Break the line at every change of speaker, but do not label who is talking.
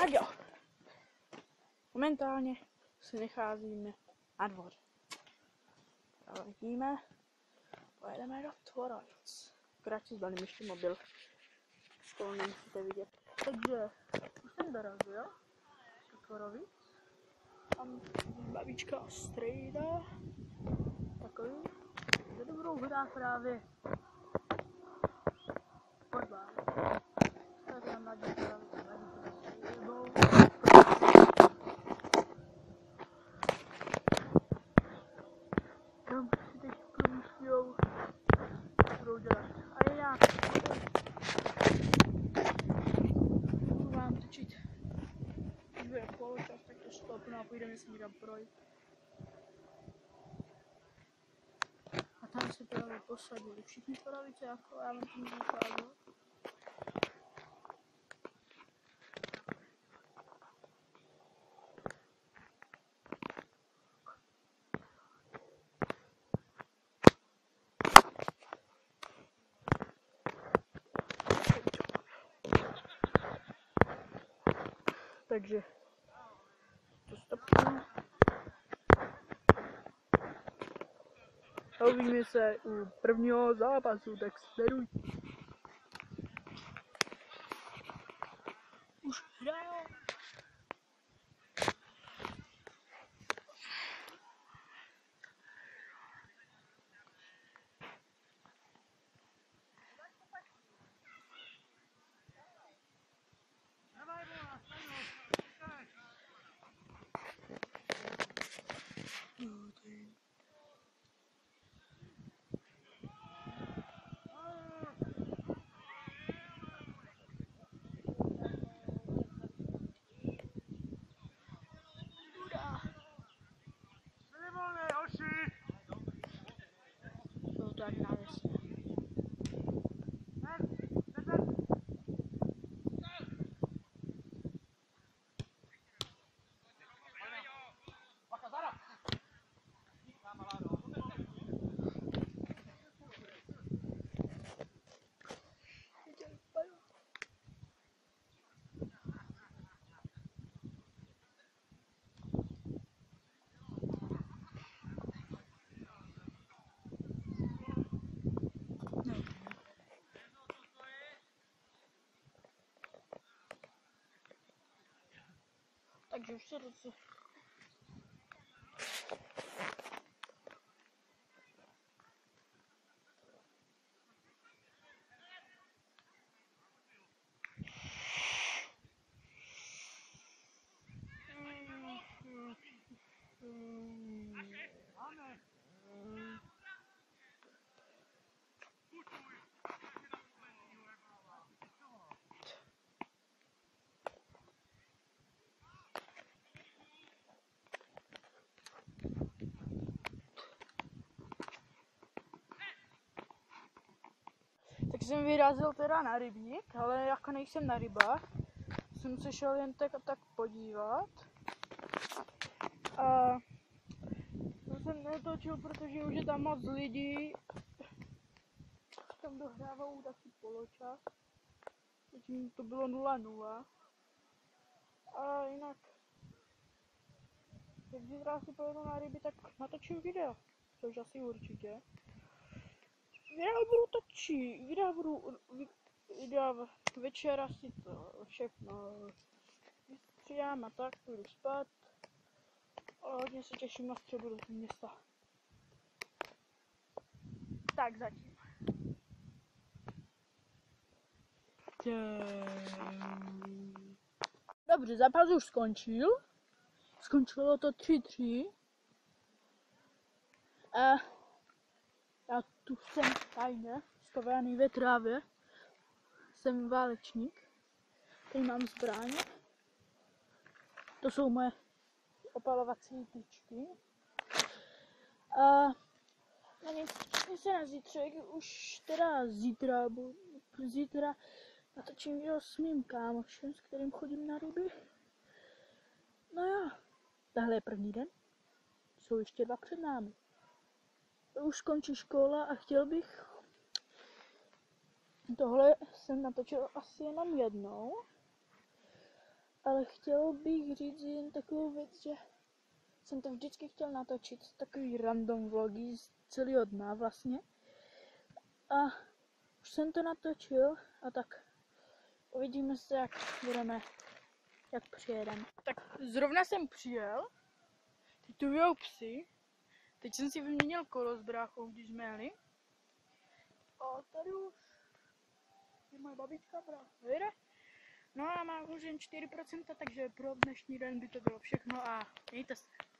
Tak jo. Momentálně se nacházíme na dvoře. Vidíme, pojedeme do Tvorovic. Akorát si zbalím ještě mobil. To nemusíte vidět. Takže už jsem dorazil do Tvorovic. Tam babička strejda. Takový. Kde to budou hrát právě fotbal. Tak já mladí tam si teď promýšlijou, co budou dělat. A jinak budu vám točit dvě poločas, tak to stopnu a půjdeme si někam projít. A tam se právě posadili všichni Tvorovice, jako já vám to můžu ukázat. Takže to stopnu. A uvidíme se u prvního zápasu, tak sledujte. Už hrajou. Bylo to ani návěsné. Takže už se roz... Tak jsem vyrazil teda na rybník, ale jako nejsem na rybách, jsem se šel jen tak podívat. A to jsem netočil, protože už je tam moc lidí. Tam dohrávou taky poločas. Zatím to bylo 0-0. A jinak, jak zítra si pojedu na ryby, tak natočím video. Což asi určitě. Videa budu točit, videa večer asi to všechno vystřídám a tak, půjdu spát. A hodně se těším na středu do města. Tak zatím. Dobře, zápas už skončil. Skončilo to 3-3. A já tu jsem tajně skovaný ve trávě. Jsem válečník. Tady mám zbraň. To jsou moje opalovací tyčky. A se na zítřek, už teda zítra natočím video s mým kámošem, s kterým chodím na ryby. No jo, tahle je první den. Jsou ještě 2 před námi. Už skončí škola a chtěl bych... Tohle jsem natočil asi jenom jednou. Ale chtěl bych říct jen takovou věc, že jsem to vždycky chtěl natočit, takový random vlogy z celého dna vlastně. A už jsem to natočil a tak uvidíme se, jak přijedeme. Tak zrovna jsem přijel, teď tu vyjou psy, teď jsem si vyměnil kolo s bráchou, když jsme jeli. A tady už je moje babička, brácha jede. No a má už jen 4%, takže pro dnešní den by to bylo všechno a mějte se.